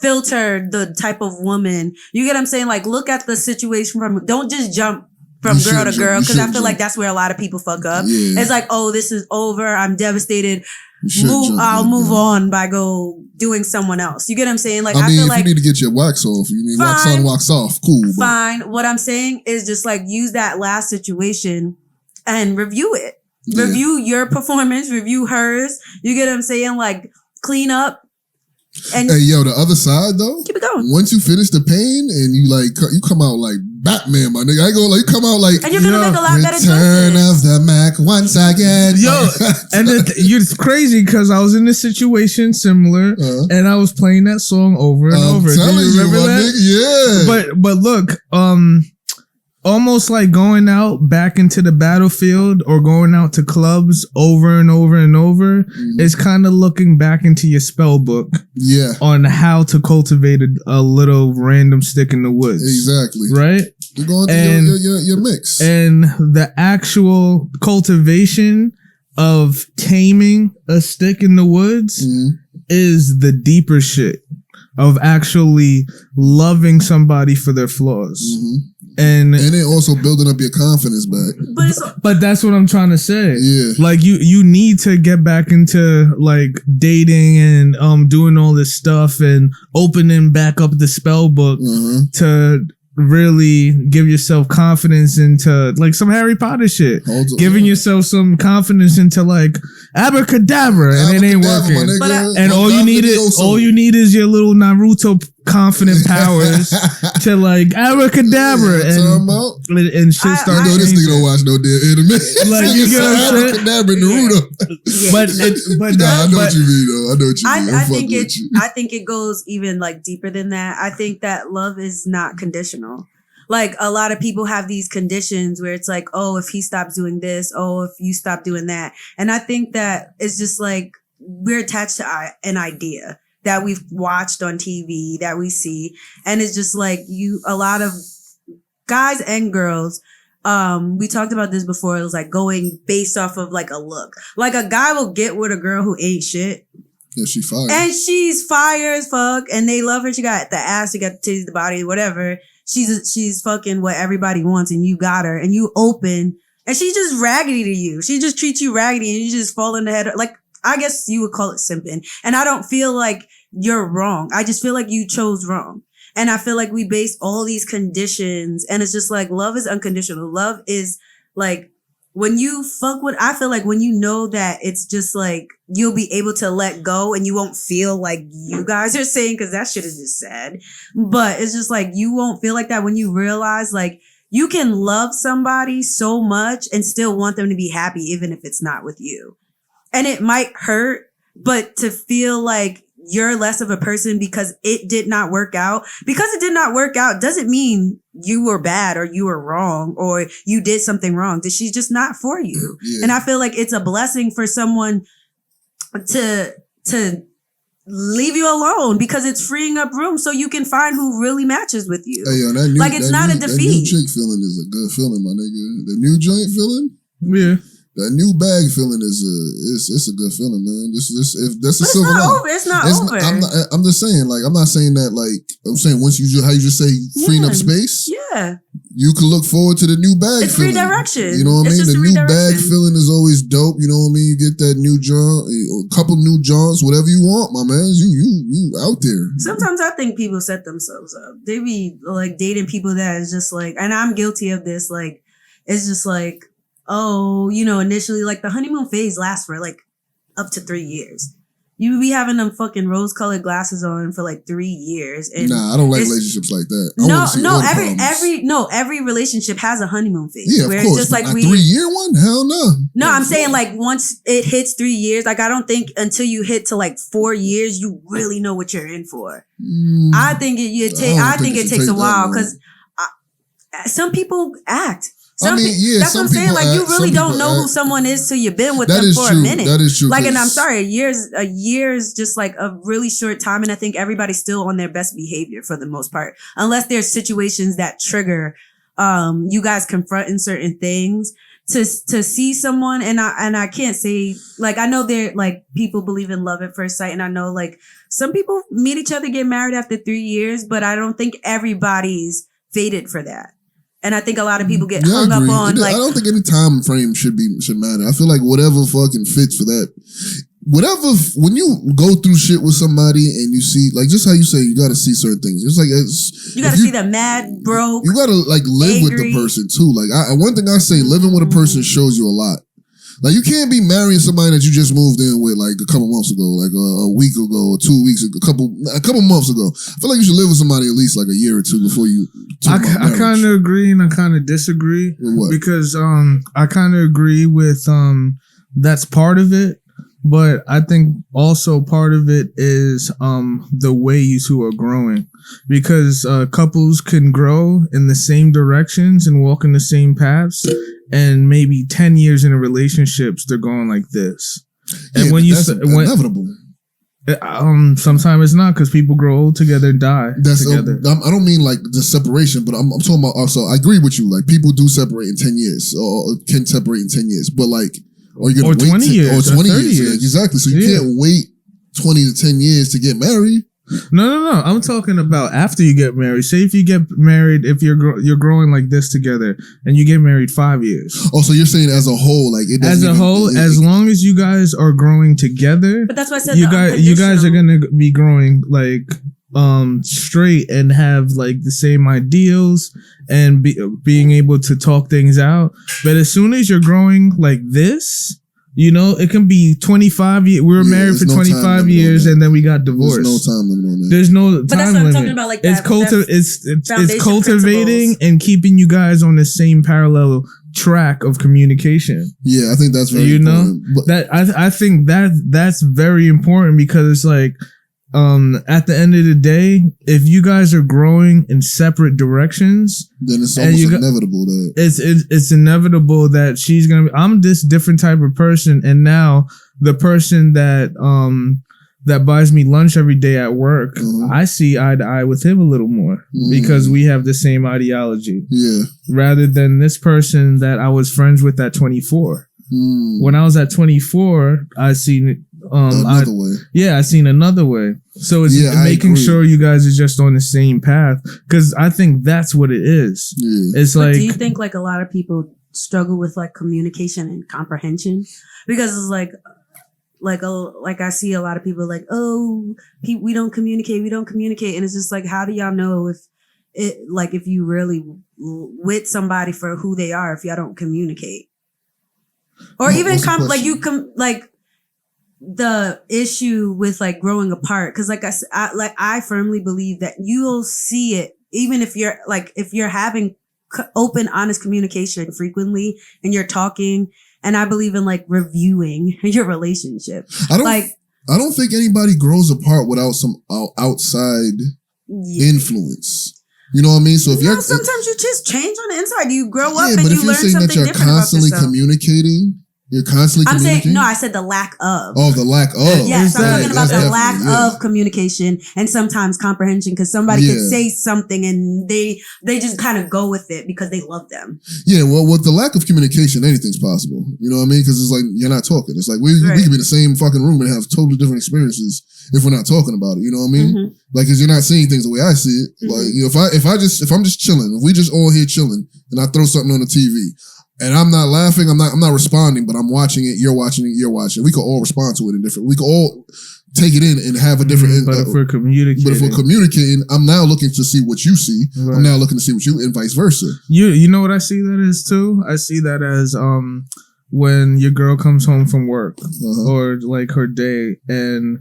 Filter the type of woman. You get what I'm saying? Like, look at the situation don't just jump from girl to girl, because I feel like that's where a lot of people fuck up. Yeah. It's like, oh, this is over. I'm devastated. I'll move on by doing someone else. You get what I'm saying? Like, I feel like you need to get your wax off. You need wax on, wax off. Cool. Fine. What I'm saying is just like use that last situation and review it. Yeah. Review your performance. Review hers. You get what I'm saying? Like, clean up. And hey, yo, the other side though. Keep it going. Once you finish the pain and you come out like Batman, my nigga. I go like, you come out like, and you're gonna make a lot better choices. Return of the Mac once again. Yo, and it's crazy because I was in this situation similar, and I was playing that song over and over. Do you remember that? Nigga, yeah. But look, almost like going out back into the battlefield or going out to clubs over and over and over is kind of looking back into your spell book on how to cultivate a little random stick in the woods. Exactly. Right? You're going through your mix. And the actual cultivation of taming a stick in the woods is the deeper shit of actually loving somebody for their flaws. And then also building up your confidence back. But that's what I'm trying to say. Yeah. Like you need to get back into like dating and doing all this stuff and opening back up the spell book to really give yourself confidence into like some Harry Potter shit. Giving yourself some confidence into like abracadabra, and it ain't working. And all you need is your little Naruto confident powers to like abracadabra and shit start. I know this nigga don't watch no damn anime. Like you get what I'm saying? Abracadabra Naruto. I know what you mean though. I know what you mean. I think it goes even like deeper than that. I think that love is not conditional. Like a lot of people have these conditions where it's like, oh, if he stops doing this, oh, if you stop doing that. And I think that it's just like we're attached to an idea that we've watched on TV, that we see. And it's just like a lot of guys and girls, we talked about this before. It was like going based off of like a look. Like a guy will get with a girl who ain't shit. Yeah, she fire. And she's fire as fuck. And they love her. She got the ass, she got the titties, the body, whatever. She's fucking what everybody wants, and you got her, and you open, and she's just raggedy to you. She just treats you raggedy, and you just fall in the head. Like, I guess you would call it simping. And I don't feel like you're wrong. I just feel like you chose wrong. And I feel like we base all these conditions, and it's just like love is unconditional. Love is like when you fuck with, I feel like when you know that it's just like you'll be able to let go and you won't feel like you guys are saying, because that shit is just sad. But it's just like you won't feel like that when you realize like you can love somebody so much and still want them to be happy even if it's not with you. And it might hurt, but to feel like you're less of a person because it did not work out. Because it did not work out doesn't mean you were bad or you were wrong or you did something wrong. She's just not for you. Yeah. And I feel like it's a blessing for someone to leave you alone because it's freeing up room so you can find who really matches with you. Hey, yo, it's not a defeat. That new chick feeling is a good feeling, my nigga. The new joint feeling? Yeah. That new bag feeling is a good feeling, man. If that's a silver lining. It's not over. I'm just saying, like, I'm not saying that, like, I'm saying once you how you just say freeing up space. Yeah. You can look forward to the new bag. It's feeling. redirection. You know what I mean? The new bag feeling is always dope. You know what I mean? You get that new joint, a couple new joints, whatever you want, my man. You out there. Sometimes I think people set themselves up. They be like dating people that is just like, and I'm guilty of this. Like, it's just like, oh, initially, like, the honeymoon phase lasts for, like, up to 3 years. You be having them fucking rose-colored glasses on for, like, 3 years. And nah, I don't like relationships like that. Every relationship has a honeymoon phase. Yeah, of course. It's just like a 3-year one? Hell no. No, I'm saying, like, once it hits 3 years, like, I don't think until you hit to, like, 4 years, you really know what you're in for. I think it takes a while because some people act. That's what I'm saying. Like, you really don't know who someone is till you've been with them for a minute. That is true. Like, and I'm sorry, a year is just like a really short time, and I think everybody's still on their best behavior for the most part, unless there's situations that trigger you guys confronting certain things. To see someone, and I can't say, like, I know there, like, people believe in love at first sight, and I know, like, some people meet each other, get married after 3 years, but I don't think everybody's fated for that. And I think a lot of people get hung up on, like, I don't think any time frame should matter. I feel like whatever fucking fits for that. Whatever, when you go through shit with somebody and you see, like, just how you say, you got to see certain things. It's like, you got to see them mad, broke. You got to, like, live with the person too. Like, one thing I say, living with a person shows you a lot. Like, you can't be marrying somebody that you just moved in with, like, a couple months ago, like a week ago, or 2 weeks ago, a couple months ago. I feel like you should live with somebody at least like a year or two before you. I kind of agree and I kind of disagree with what? Because I kind of agree with that's part of it. But I think also part of it is the way you two are growing, because couples can grow in the same directions and walk in the same paths, and maybe 10 years in a relationships they're going like this. And when that's inevitable. Sometimes it's not, because people grow old together and die together. I don't mean like the separation, but I'm talking about also. I agree with you. Like, people do separate in 10 years, or can separate in 10 years, but like. Or you're gonna wait 20 years. Or 20 30 years. years. Exactly. So you can't wait 20 to 10 years to get married. No. I'm talking about after you get married. Say if you get married, if you're growing like this together, and you get married 5 years. Oh, so you're saying as a whole, like it doesn't as long as you guys are growing together. But that's why I said you guys are gonna be growing like straight and have like the same ideals and being able to talk things out. But as soon as you're growing like this, you know, it can be 25 years. We were married for 25 years and then we got divorced. There's no time limit on that. There's no time limit. But that's what I'm talking about. Like, it's cultivating principles. And keeping you guys on the same parallel track of communication. Yeah, I think that's very important. That I think that's very important, because it's like, at the end of the day, if you guys are growing in separate directions, then it's almost inevitable that it's inevitable that she's gonna be, I'm this different type of person, and now the person that buys me lunch every day at work, I see eye to eye with him a little more because we have the same ideology. Yeah. Rather than this person that I was friends with at 24. When I was at 24, I seen another way. Yeah, I seen another way. So it's making sure you guys are just on the same path, because I think that's what it is. Yeah. It's like, do you think like a lot of people struggle with like communication and comprehension? Because it's like I see a lot of people like, we don't communicate, and it's just like, how do y'all know if you really with somebody for who they are if y'all don't communicate? Or even the issue with like growing apart, because like I firmly believe that you'll see it even if you're having open, honest communication frequently and you're talking. And I believe in like reviewing your relationship. I don't think anybody grows apart without some outside influence. You know what I mean? So if sometimes you just change on the inside. You grow up and but you if you're learn saying something that you're different constantly about yourself. communicating. You're constantly communicating? I said the lack of. Oh, the lack of. Yes, I'm talking about the lack of communication and sometimes comprehension, because somebody could say something and they just kind of go with it because they love them. Yeah, well, with the lack of communication, anything's possible. You know what I mean? Because it's like, you're not talking. It's like, we could be in the same fucking room and have totally different experiences if we're not talking about it. You know what I mean? Mm-hmm. Like, because you're not seeing things the way I see it. Mm-hmm. Like, you know, if I'm just chilling, if we just all here chilling and I throw something on the TV, and I'm not laughing, I'm not responding, but I'm watching it, you're watching it, you're watching it. We could all respond to it in different, we could all take it in and have a different. But if we're communicating, I'm now looking to see what you see. Right. I'm now looking to see what you, and vice versa. You know what I see that as too? I see that as when your girl comes home from work or like her day, and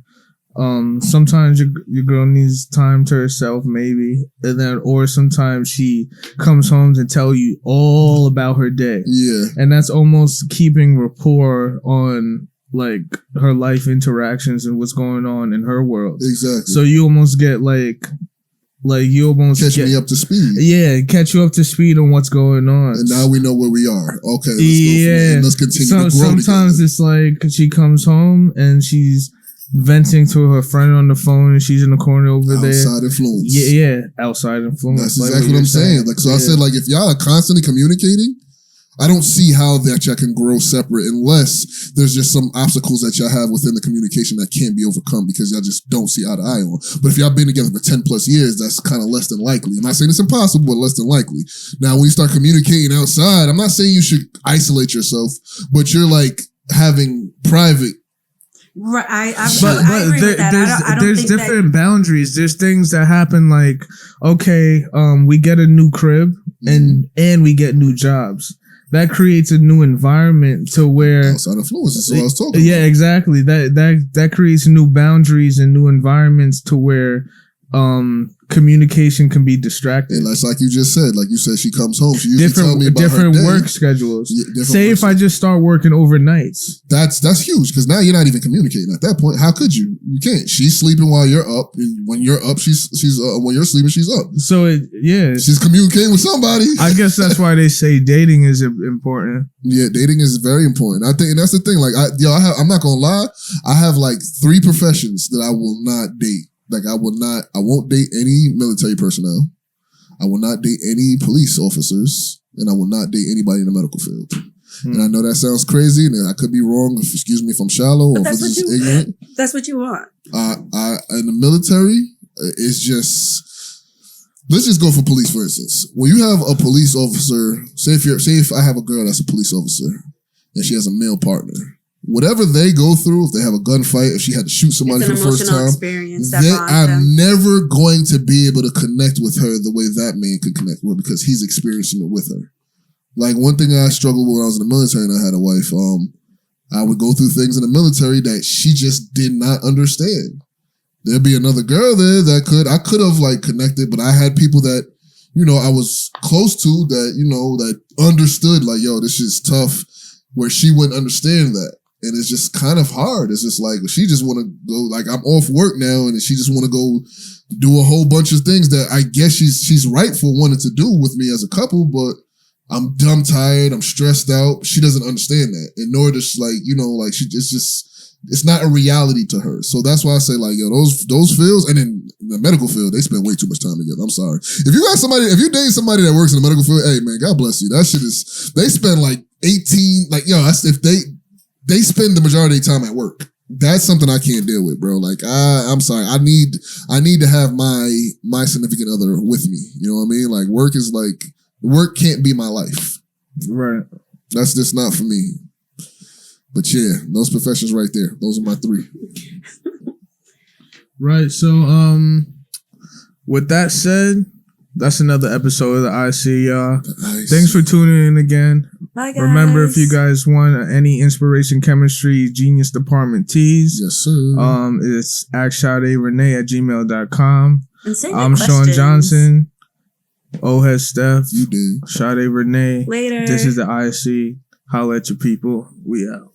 sometimes your girl needs time to herself, maybe, and then, or sometimes she comes home to tell you all about her day. Yeah, and that's almost keeping rapport on like her life interactions and what's going on in her world. Exactly. So you almost get like Like you almost catch me up to speed. Yeah, catch you up to speed on what's going on. And now we know where we are. Okay, let's go and let's continue to grow sometimes together. it's like she comes home and she's venting to her friend on the phone and she's in the corner over there. Outside influence. Yeah, outside influence. That's exactly what I'm saying. Like, so I said, like, if y'all are constantly communicating, I don't see how that y'all can grow separate unless there's just some obstacles that y'all have within the communication that can't be overcome because y'all just don't see eye to eye on. But if y'all been together for 10 plus years, that's kind of less than likely. I'm not saying it's impossible, but less than likely. Now, when you start communicating outside, I'm not saying you should isolate yourself, but you're like having private. Right, I agree with that. There's different boundaries. There's things that happen like, okay, we get a new crib and we get new jobs. That creates a new environment to where outside influence. That's what I was talking about. Yeah, exactly. That creates new boundaries and new environments to where communication can be distracted. And that's like you just said. Like you said, she comes home. She usually tell me about different her day. work schedules. Yeah, say if I just start working overnights. That's huge because now you're not even communicating at that point. How could you? You can't. She's sleeping while you're up, and when you're up, she's when you're sleeping, she's up. So she's communicating with somebody. I guess that's why they say dating is important. Yeah, dating is very important. I think, and that's the thing. Like, I'm not gonna lie. I have like 3 professions that I will not date. Like, I won't date any military personnel. I will not date any police officers, and I will not date anybody in the medical field. And I know that sounds crazy, and I could be wrong. Excuse me if I'm shallow or if I'm just ignorant. That's what you want. In the military, it's just. Let's just go for police, for instance. When you have a police officer, say if I have a girl that's a police officer, and she has a male partner. Whatever they go through, if they have a gunfight, if she had to shoot somebody for the first time, I'm never going to be able to connect with her the way that man could connect with her because he's experiencing it with her. Like, one thing I struggled with when I was in the military and I had a wife, I would go through things in the military that she just did not understand. There'd be another girl there that I could have like connected, but I had people that, I was close to that, that understood like, yo, this shit's tough, where she wouldn't understand that. And it's just kind of hard. It's just like, she just want to go, like, I'm off work now, and she just want to go do a whole bunch of things that I guess she's right for wanting to do with me as a couple, but I'm tired, I'm stressed out. She doesn't understand that. And nor does, like, it's not a reality to her. So that's why I say, like, yo, those fields, and in the medical field, they spend way too much time together. I'm sorry. If you date somebody that works in the medical field, hey, man, God bless you. That shit is, they spend like 18, like, yo, that's if they spend the majority of their time at work. That's something I can't deal with, bro. Like, I'm sorry. I need to have my significant other with me. You know what I mean? Like, work can't be my life. Right. That's just not for me. But yeah, those professions right there. Those are my 3. Right. So, with that said, that's another episode of the IC, y'all. Thanks for tuning in again. Bye, guys. Remember, if you guys want any inspiration, chemistry, genius department teas, yes, sir. It's Sade Renee at gmail.com. I'm Sean questions. Johnson. Head Steph. You did. Sade Renee. Later. This is the IC. Holla at your people. We out.